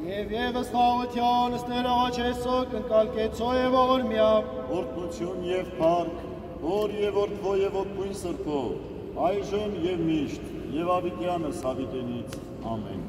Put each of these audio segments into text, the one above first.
Եվ ևս խաղության ստերաղաչ հեսոք ընկալկեցո և ողորմյա Օրդնություն և պարկ, որ ևորդվո և ոտքույն սրպո, այժմ և միշտ, և ավիտյանս հավիտենից, ամեն։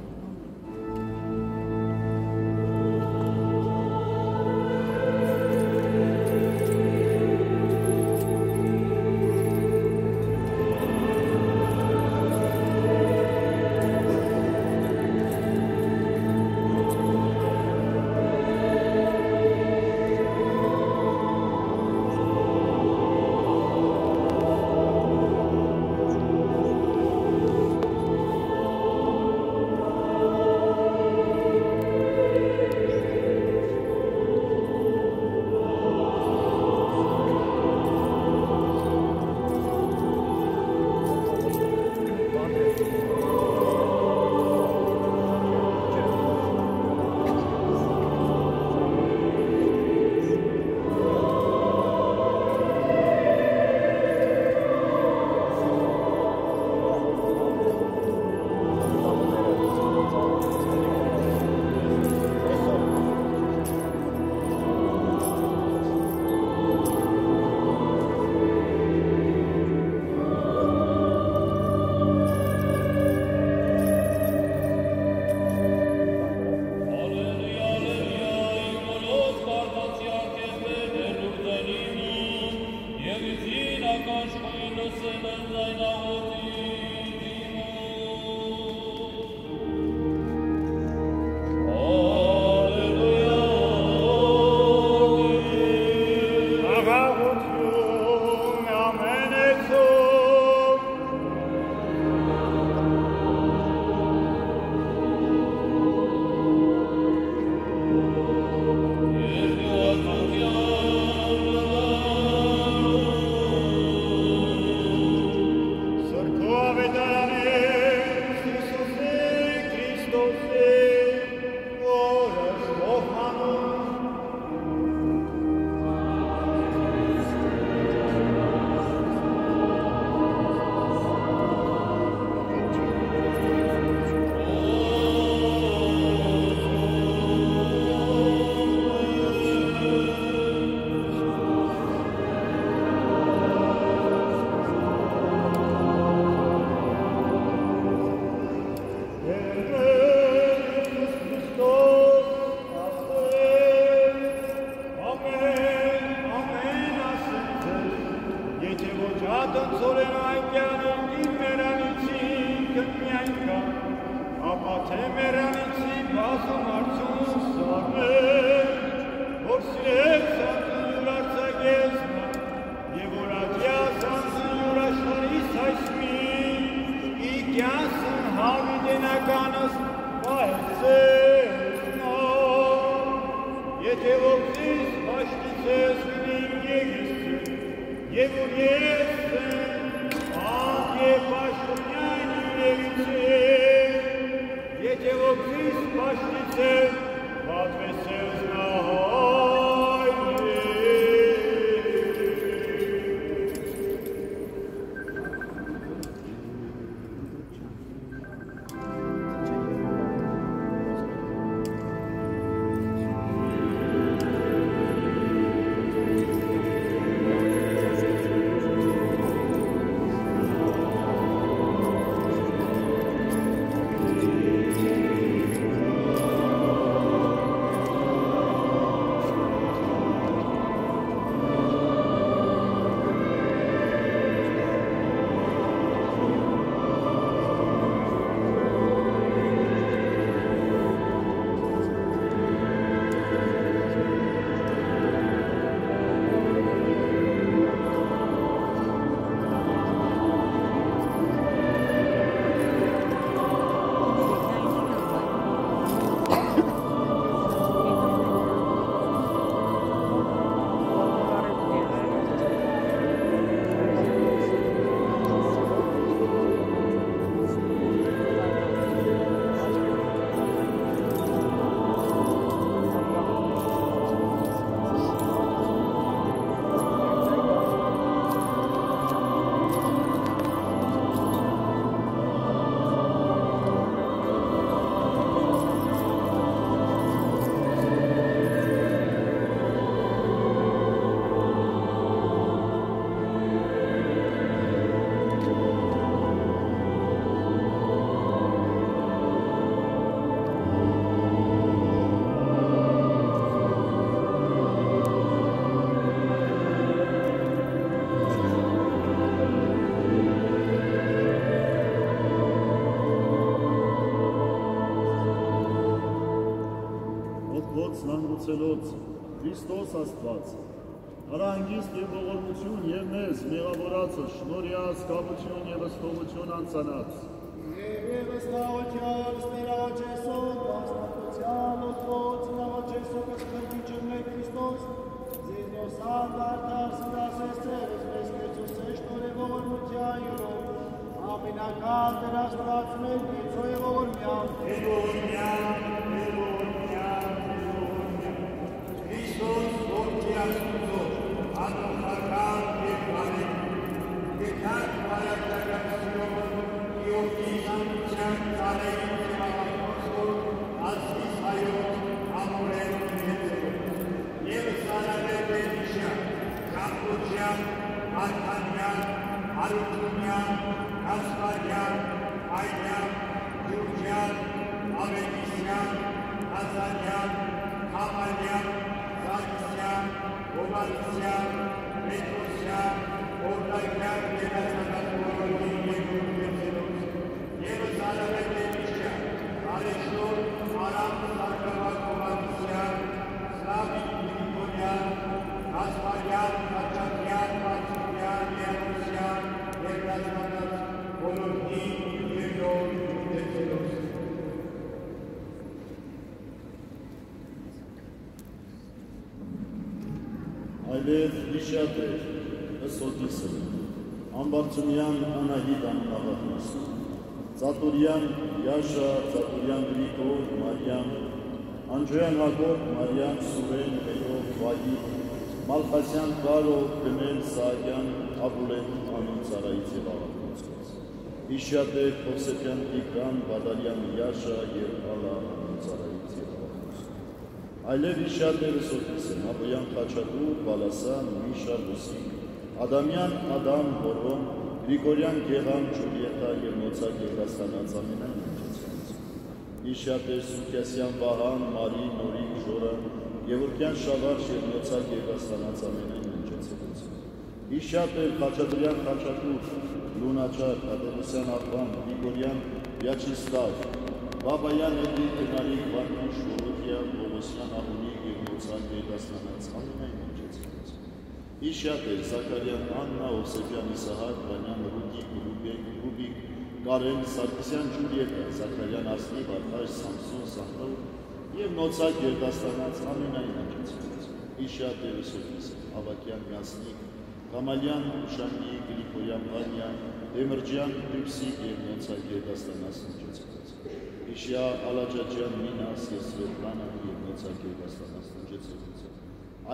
փոփոխոց լանգուցելոց, Քրիստոս Աստված, հրանգիստ և ողորմություն և մեզ մեղավորացը շնորհյաց կապություն և ըստողություն անցանած։ Եվ ըստաղության ստերաջ եսոն, բաստակության ոտվոց, նավաջ եսոն կսկրգիջն է Քրիստոս, զիզնոսան դարտար սիրասես ծերս, մեզ կեցուս է շնորհ ողորմության յուրով, ամինական Տեր Աստված մեր գիծո և ողորմյան, Քրիստոս որդի Աստծո, անօրական և բարեգ, եկած բարակտակացնով, Իովի զանության ծարեին և աղախոսով, ազգիս հայոց ամորեն ունեցելով, և սարավետ է նիշան, Կամպոջյան, Արքանյան, Արութունյան, Կասպարյան, Այնյան, Ջուրջյան, Ավետիսյան, Ազարյան, Համալյան, Զարիսյան, Հովանիսյան, Պետրոսյան, Օրդայքյան և Ասանատորոյի և ունեցելով, և սարավետ է նիշան, Արեշոր, Արամ, Սարգավակ, Հովանիսյան, Սլավիկ, Գրիգորյան, Կասպարյան, Խաչատյան, Մարտիրյան, Երուսյան, և դասմանած բոլորի և նոր ունեցելով։ Այլև հիշատեր, ըսոտիսը, ամբարձումյան անահիտ աննավախնոս, ծատուրյան Յաշա, ծատուրյան Գրիգոր, Մարյան, Անջոյան Հակոբ, Մարյան, Սուրեն, Հերով, Վայի, Մալխասյան, Կարով, Գնել, Սահակյան, Աբուլեն, անուն ծարայից և աղախնոցքից, հիշատեր, Հովսեփյան Տիգրան, Բադալյան Յաշա, Երկալա, անուն ծարայից և Այլև հիշատեր ըսոտիսը, Աբոյան Խաչատու, Բալասան, Միշա, Լուսիկ, Ադամյան, Ադամ, Հորոն, Գրիգորյան, Գեղամ, Ջուլիետա և Նոցակ Երգաստանած ամենայն մնջեցված։ Հիշատեր Սուքյասյան, Վահան, Մարի, Նորիկ, Ժորը, Գևորգյան, Շավարշ և Նոցակ Երգաստանած ամենայն մնջեցված։ Հիշատեր Խաչատրյան, Խաչատու, Լունաչար, Ադելոսյան, Աղվան, Գրիգորյան, Վյաչիստավ, Բաբայան, Էդի, Տնարիկ, Վարդուշ, Որոդյա, Պողոսյան, Ահունիկ և Նոցակ Երգաստանած ամենայն մնջեցված։ Հիշատեր Զաքարյան, Աննա, Հովսեփյան, Իսահակ, Վանյան, Ռուդիկ, Ռուբիկ, Կարեն, Սարգսյան, Ջուլիետա, Զաքարյան, Արսնիվ, Արխաշ, Սամսոն, Սամվել և Նոցակ Երգաստանած ամենայն մնջեցված։ Հիշատեր ըսոտիսը, Ավակյան, Միասնիկ, Կամալյան, Ուշանի, Գրիգորյան, Վանյան, Դեմրջյան, Հրիփսիկ և Նոցակ Երգաստանած մնջեցված։ Հիշյա, Ալաջաջյան, Մինաս և Սվետլանա և Նոցակ Երգաստանած մնջեցված։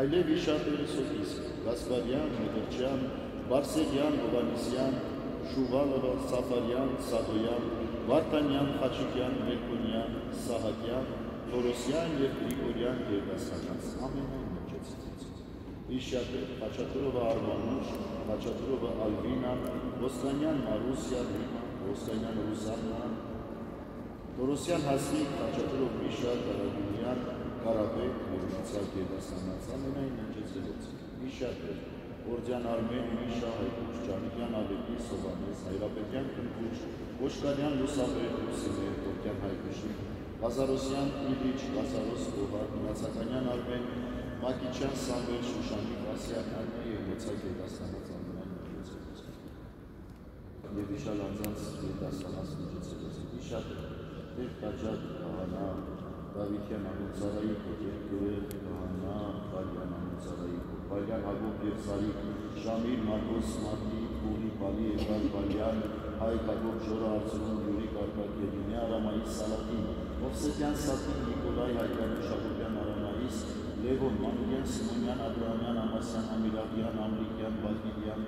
Այլև հիշատեր ըսոտիսը, Գասպարյան, Մդրչյան, Բարսեղյան, Հովանիսյան, Շուվալովը, Սաֆարյան, Սադոյան, Վարդանյան, Խաչիկյան, Մելքոնյան, Սահակյան, Թորոսյան և Գրիգորյան Երգաստանած ամենայն մնջեցված։ Հիշատեր Խաչատուրովը Արմանուշ, Խաչատուրովը Ալվինա, Ոստանյան Մարուսյա, Ռիմա, Ոստանյան Ռուսաննա, Թորոսյան Հասիկ, Խաչատուրով Միշա, Կարագունյան, Կարաբեկ և Նոցակ Երգաստանած ամենայն մնջեցված։ Հիշատեր Օրդյան Արմեն, Միշա, Հայկուշ, Ջանիկյան Ալեպի, Սովանես, Հայրապետյան Կնկուշ, Ոչկարյան Լուսաբեկ, Լուսիներ, Օրդյան Հայկուշի, Ղազարոսյան Իլիչ, Ղազարոս Կովար, Մնացականյան Արմեն, Մակիչյան Սամվել, Շուշանիկ, Ասյան Աննա և Նոցակ Երգաստանած ամենայն մնջեցված։ Եվ իշալ անձանց Երգաստանած մնջեցված։ Հիշատեր Տեր Տաջատ, Կահանա, Դավիթյան անունցարայի, Երկորել, Կահանա, Բալյան անունցարայի, Բալյան Հագոբ և Սարիկ, Շամիր, Մարկոս, Մարտի, Ուղի, Բալի, Էվար, Բալյան, Հայկ, Հագոբ, Ժորը, Արծրուն, Յուրի, Կարկակ, Եդինե, Արամայիս, Սալատին, Հովսեփյան, Սատին, Նիկոլայ, Հայկանի, Շաբոբյան, Արամայիս, Լևոն, Մանուկյան, Սիմոնյան, Աբրահամյան, Ամասյան, Ամիրավյան, Ամրիկյան, Բալկիդյան,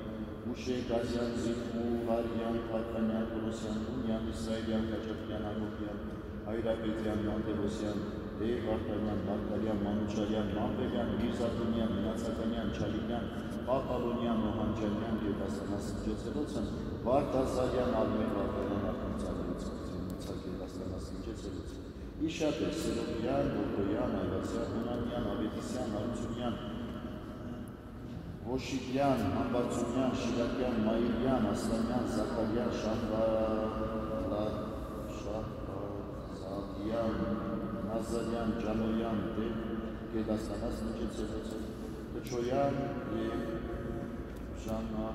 Ուշե, Գազյան, Զիխմու, Հարյան, Թարխանյան, Կորոսյան, Ունյան, Իսրայելյան, Կաճապյան, Ագոբյան, Հայրապետյան, Մանդելոսյան, Դեյ, Վարդանյան, Մարկարյան, Մանուչարյան, Մամբելյան, Միրզատունյան, Մնացականյան, Չալիկյան, Պապալոնյան, Նոհանջանյան և Աստանաս մնջեցելոցն, Վարդազարյան, Ալմեն, Վարդանյան, Արկնցալից, Նոցակ Երգաստանած մնջեցելոցն, Իշատեր, Սերոպյան, Որդոյան, Այվասյան, Հունանյան, Ավետիսյան, Արությունյան, Հոշիկյան, Համբարձումյան, Շիրակյան, Մայրյան, Ասլանյան, Զաքարյան, Շահրազադյան, Նազարյան, Ջանոյան, Դեվ, գերդաստանած նջեցեղեցով, Քչոյան և Ժաննա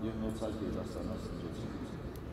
և նոցած գերդաստանած նջեցեղեցով։